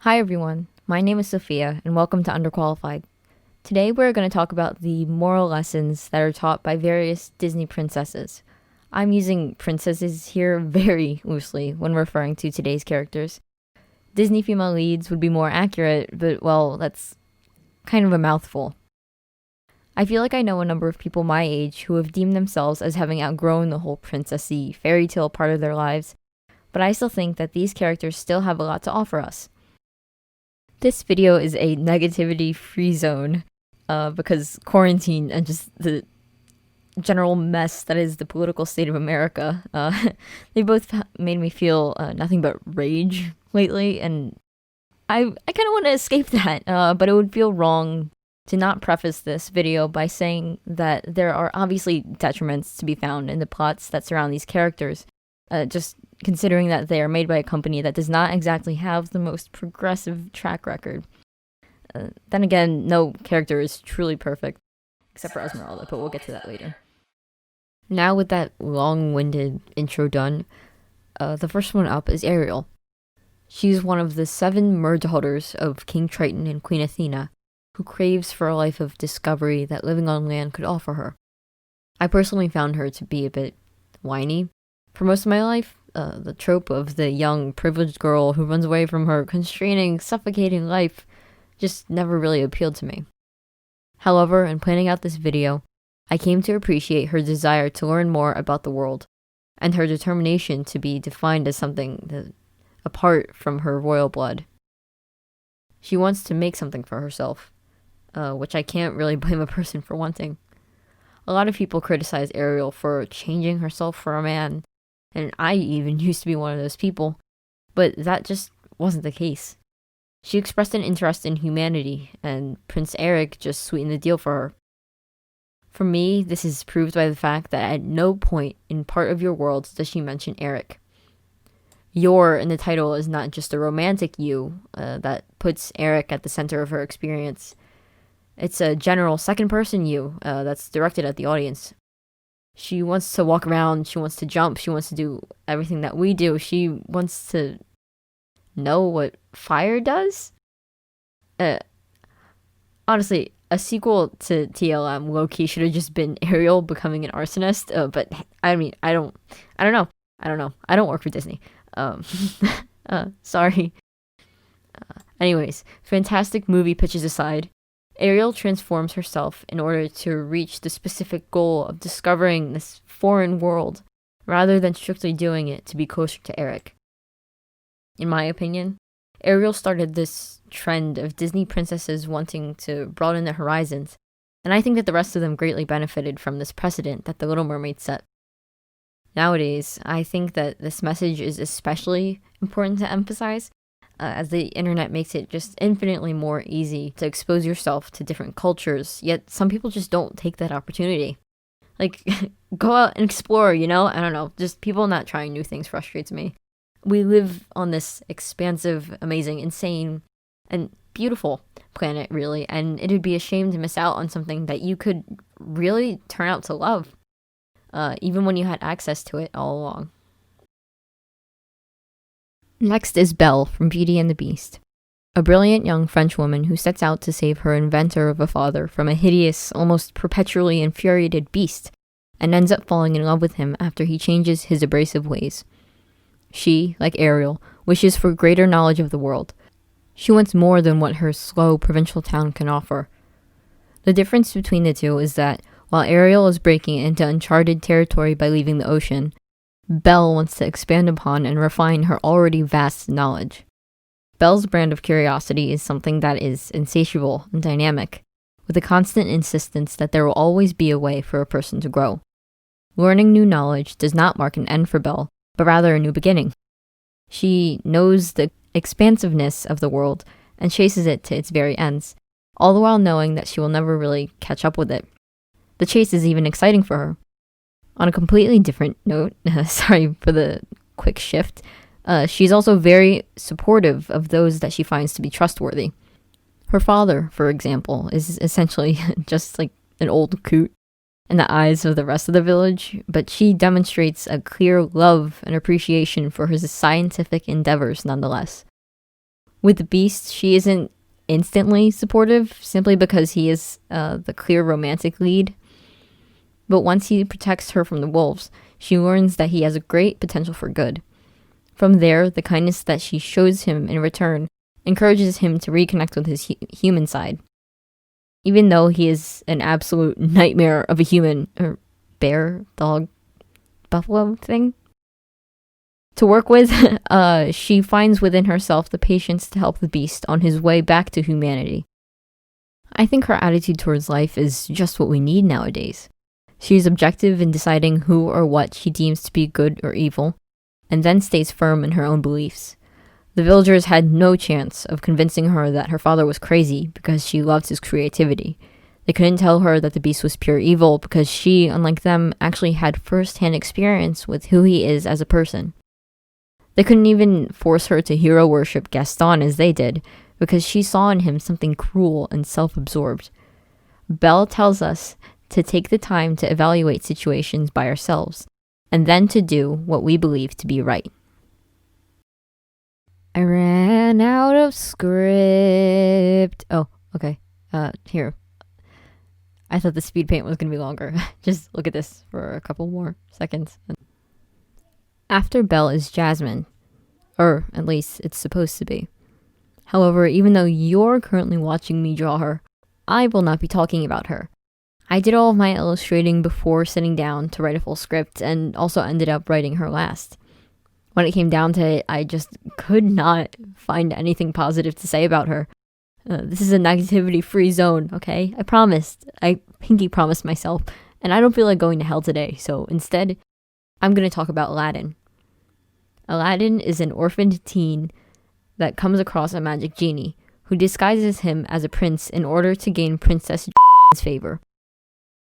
Hi everyone, my name is Sophia and welcome to Underqualified. Today we're going to talk about the moral lessons that are taught by various Disney princesses. I'm using princesses here very loosely when referring to today's characters. Disney female leads would be more accurate, but well, that's kind of a mouthful. I feel like I know a number of people my age who have deemed themselves as having outgrown the whole princessy fairy tale part of their lives, but I still think that these characters still have a lot to offer us. This video is a negativity-free zone because quarantine and just the general mess that is the political state of America, they both made me feel nothing but rage lately, and I kind of want to escape that, but it would feel wrong to not preface this video by saying that there are obviously detriments to be found in the plots that surround these characters, just considering that they are made by a company that does not exactly have the most progressive track record. Then again, no character is truly perfect, except for Esmeralda, but we'll get to that later. Now with that long-winded intro done, the first one up is Ariel. She's one of the 7 merge daughters of King Triton and Queen Athena, who craves for a life of discovery that living on land could offer her. I personally found her to be a bit whiny. For most of my life, the trope of the young, privileged girl who runs away from her constraining, suffocating life just never really appealed to me. However, in planning out this video, I came to appreciate her desire to learn more about the world, and her determination to be defined as something apart from her royal blood. She wants to make something for herself, which I can't really blame a person for wanting. A lot of people criticize Ariel for changing herself for a man, and I even used to be one of those people, but that just wasn't the case. She expressed an interest in humanity, and Prince Eric just sweetened the deal for her. For me, this is proved by the fact that at no point in part of your world does she mention Eric. Your in the title is not just a romantic you that puts Eric at the center of her experience. It's a general second-person you that's directed at the audience. She wants to walk around, she wants to jump, she wants to do everything that we do. She wants to know what fire does? Honestly, a sequel to TLM low-key should have just been Ariel becoming an arsonist, but I mean, I don't know. I don't work for Disney. Sorry. Anyways, fantastic movie pitches aside, Ariel transforms herself in order to reach the specific goal of discovering this foreign world, rather than strictly doing it to be closer to Eric. In my opinion, Ariel started this trend of Disney princesses wanting to broaden their horizons, and I think that the rest of them greatly benefited from this precedent that The Little Mermaid set. Nowadays, I think that this message is especially important to emphasize, as the internet makes it just infinitely more easy to expose yourself to different cultures, yet some people just don't take that opportunity. Like, go out and explore, you know? I don't know, just people not trying new things frustrates me. We live on this expansive, amazing, insane, and beautiful planet, really, and it'd be a shame to miss out on something that you could really turn out to love, even when you had access to it all along. Next is Belle from Beauty and the Beast, a brilliant young French woman who sets out to save her inventor of a father from a hideous, almost perpetually infuriated beast, and ends up falling in love with him after he changes his abrasive ways. She, like Ariel, wishes for greater knowledge of the world. She wants more than what her slow provincial town can offer. The difference between the two is that, while Ariel is breaking into uncharted territory by leaving the ocean, Belle wants to expand upon and refine her already vast knowledge. Belle's brand of curiosity is something that is insatiable and dynamic, with a constant insistence that there will always be a way for a person to grow. Learning new knowledge does not mark an end for Belle, but rather a new beginning. She knows the expansiveness of the world and chases it to its very ends, all the while knowing that she will never really catch up with it. The chase is even exciting for her. On a completely different note, sorry for the quick shift, she's also very supportive of those that she finds to be trustworthy. Her father, for example, is essentially just like an old coot in the eyes of the rest of the village, but she demonstrates a clear love and appreciation for his scientific endeavors nonetheless. With the Beast, she isn't instantly supportive simply because he is the clear romantic lead. But once he protects her from the wolves, she learns that he has a great potential for good. From there, the kindness that she shows him in return encourages him to reconnect with his human side. Even though he is an absolute nightmare of a human, or bear, dog, buffalo thing to work with, she finds within herself the patience to help the Beast on his way back to humanity. I think her attitude towards life is just what we need nowadays. She is objective in deciding who or what she deems to be good or evil, and then stays firm in her own beliefs. The villagers had no chance of convincing her that her father was crazy because she loved his creativity. They couldn't tell her that the Beast was pure evil because she, unlike them, actually had first-hand experience with who he is as a person. They couldn't even force her to hero worship Gaston as they did because she saw in him something cruel and self-absorbed. Belle tells us to take the time to evaluate situations by ourselves, and then to do what we believe to be right. I ran out of script. Oh, okay. Here. I thought the speed paint was going to be longer. Just look at this for a couple more seconds. After Belle is Jasmine. Or, at least, it's supposed to be. However, even though you're currently watching me draw her, I will not be talking about her. I did all of my illustrating before sitting down to write a full script, and also ended up writing her last. When it came down to it, I just could not find anything positive to say about her. This is a negativity-free zone, okay? I promised. I pinky promised myself, and I don't feel like going to hell today, so instead, I'm going to talk about Aladdin. Aladdin is an orphaned teen that comes across a magic genie, who disguises him as a prince in order to gain Princess favor.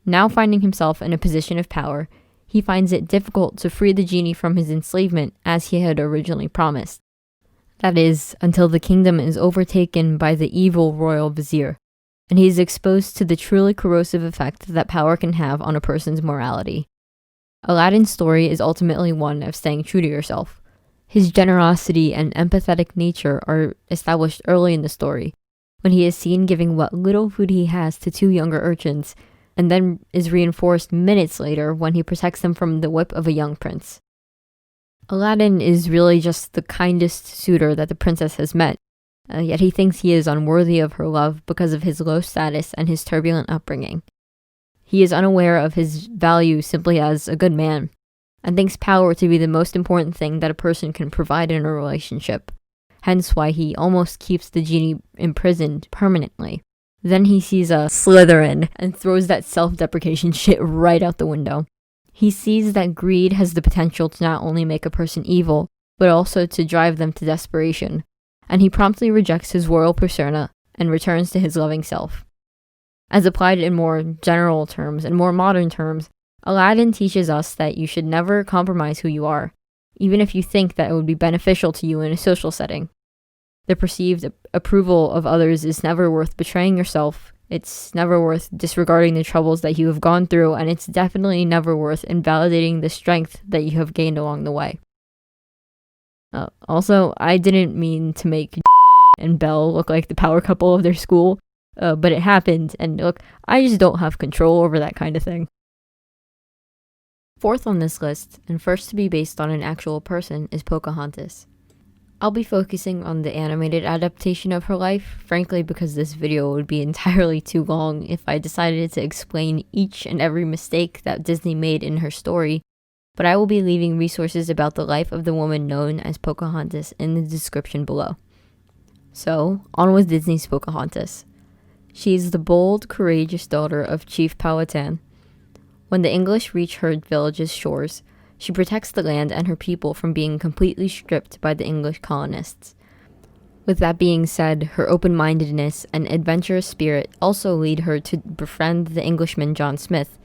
Now finding himself in a position of power, he finds it difficult to free the genie from his enslavement as he had originally promised. That is, until the kingdom is overtaken by the evil royal vizier, and he is exposed to the truly corrosive effect that power can have on a person's morality. Aladdin's story is ultimately one of staying true to yourself. His generosity and empathetic nature are established early in the story, when he is seen giving what little food he has to two younger urchins, and then is reinforced minutes later when he protects them from the whip of a young prince. Aladdin is really just the kindest suitor that the princess has met, yet he thinks he is unworthy of her love because of his low status and his turbulent upbringing. He is unaware of his value simply as a good man, and thinks power to be the most important thing that a person can provide in a relationship, hence why he almost keeps the genie imprisoned permanently. Then he sees a Slytherin and throws that self-deprecation shit right out the window. He sees that greed has the potential to not only make a person evil, but also to drive them to desperation, and he promptly rejects his royal persona and returns to his loving self. As applied in more general terms and more modern terms, Aladdin teaches us that you should never compromise who you are, even if you think that it would be beneficial to you in a social setting. The perceived approval of others is never worth betraying yourself. It's never worth disregarding the troubles that you have gone through, and it's definitely never worth invalidating the strength that you have gained along the way. Also, I didn't mean to make and Belle look like the power couple of their school, but it happened, and look, I just don't have control over that kind of thing. Fourth on this list, and first to be based on an actual person, is Pocahontas. I'll be focusing on the animated adaptation of her life, frankly because this video would be entirely too long if I decided to explain each and every mistake that Disney made in her story, but I will be leaving resources about the life of the woman known as Pocahontas in the description below. So, on with Disney's Pocahontas. She is the bold, courageous daughter of Chief Powhatan. When the English reach her village's shores, she protects the land and her people from being completely stripped by the English colonists. With that being said, her open-mindedness and adventurous spirit also lead her to befriend the Englishman John Smith,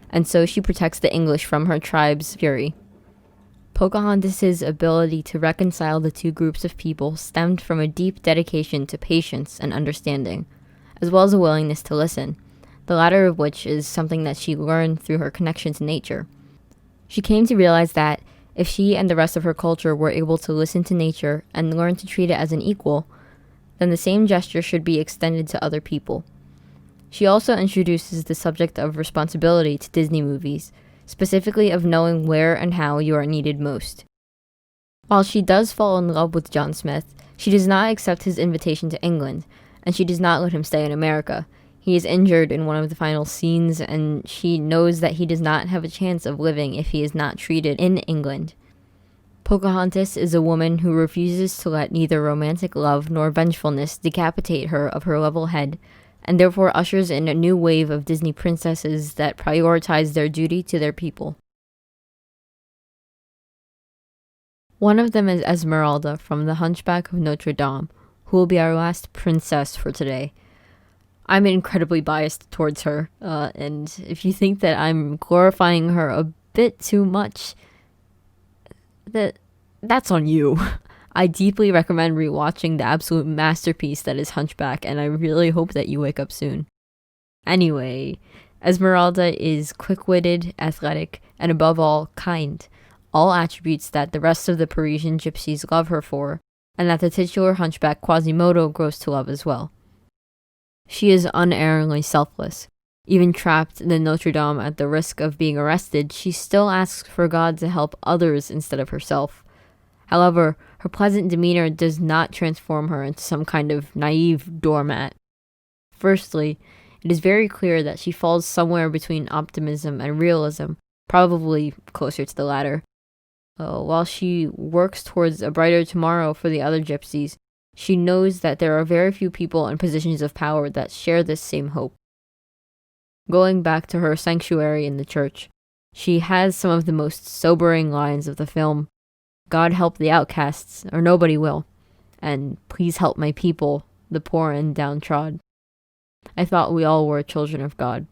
and so she protects the English from her tribe's fury. Pocahontas' ability to reconcile the two groups of people stemmed from a deep dedication to patience and understanding, as well as a willingness to listen, the latter of which is something that she learned through her connection to nature. She came to realize that if she and the rest of her culture were able to listen to nature and learn to treat it as an equal, then the same gesture should be extended to other people. She also introduces the subject of responsibility to Disney movies, specifically of knowing where and how you are needed most. While she does fall in love with John Smith, she does not accept his invitation to England, and she does not let him stay in America. He is injured in one of the final scenes, and she knows that he does not have a chance of living if he is not treated in England. Pocahontas is a woman who refuses to let neither romantic love nor vengefulness decapitate her of her level head, and therefore ushers in a new wave of Disney princesses that prioritize their duty to their people. One of them is Esmeralda from The Hunchback of Notre Dame, who will be our last princess for today. I'm incredibly biased towards her, and if you think that I'm glorifying her a bit too much, that's on you. I deeply recommend rewatching the absolute masterpiece that is Hunchback, and I really hope that you wake up soon. Anyway, Esmeralda is quick-witted, athletic, and above all, kind. All attributes that the rest of the Parisian gypsies love her for, and that the titular hunchback Quasimodo grows to love as well. She is unerringly selfless. Even trapped in the Notre Dame at the risk of being arrested, she still asks for God to help others instead of herself. However, her pleasant demeanor does not transform her into some kind of naive doormat. Firstly, it is very clear that she falls somewhere between optimism and realism, probably closer to the latter. While she works towards a brighter tomorrow for the other gypsies, she knows that there are very few people in positions of power that share this same hope. Going back to her sanctuary in the church, she has some of the most sobering lines of the film. God help the outcasts, or nobody will. And please help my people, the poor and downtrodden. I thought we all were children of God.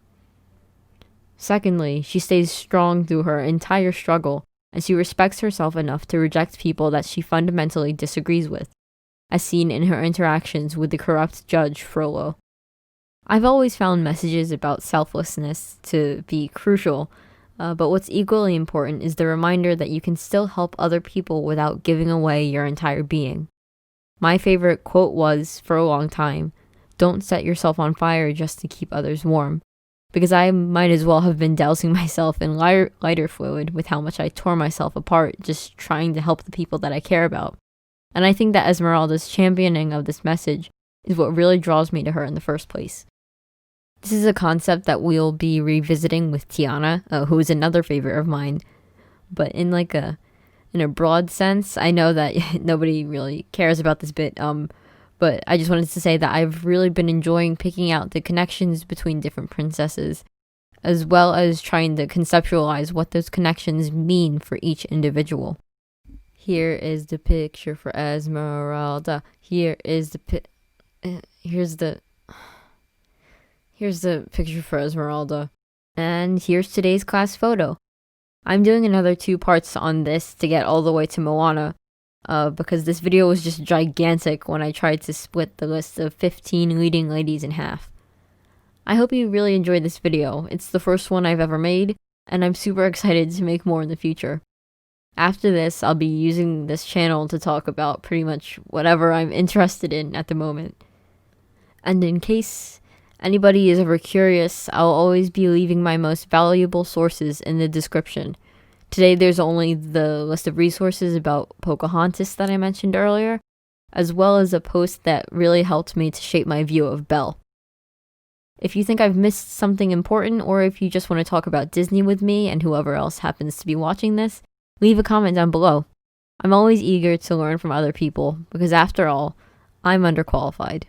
Secondly, she stays strong through her entire struggle, and she respects herself enough to reject people that she fundamentally disagrees with, as seen in her interactions with the corrupt Judge Frollo. I've always found messages about selflessness to be crucial, but what's equally important is the reminder that you can still help other people without giving away your entire being. My favorite quote was, for a long time, "Don't set yourself on fire just to keep others warm," because I might as well have been dousing myself in lighter fluid with how much I tore myself apart just trying to help the people that I care about. And I think that Esmeralda's championing of this message is what really draws me to her in the first place. This is a concept that we'll be revisiting with Tiana, who is another favorite of mine. But in a broad sense, I know that nobody really cares about this bit, but I just wanted to say that I've really been enjoying picking out the connections between different princesses, as well as trying to conceptualize what those connections mean for each individual. Here is the picture for Esmeralda. Here's the picture for Esmeralda. And here's today's class photo. I'm doing another 2 parts on this to get all the way to Moana, because this video was just gigantic when I tried to split the list of 15 leading ladies in half. I hope you really enjoyed this video. It's the first one I've ever made, and I'm super excited to make more in the future. After this, I'll be using this channel to talk about pretty much whatever I'm interested in at the moment. And in case anybody is ever curious, I'll always be leaving my most valuable sources in the description. Today there's only the list of resources about Pocahontas that I mentioned earlier, as well as a post that really helped me to shape my view of Belle. If you think I've missed something important, or if you just want to talk about Disney with me and whoever else happens to be watching this, leave a comment down below. I'm always eager to learn from other people, because after all, I'm underqualified.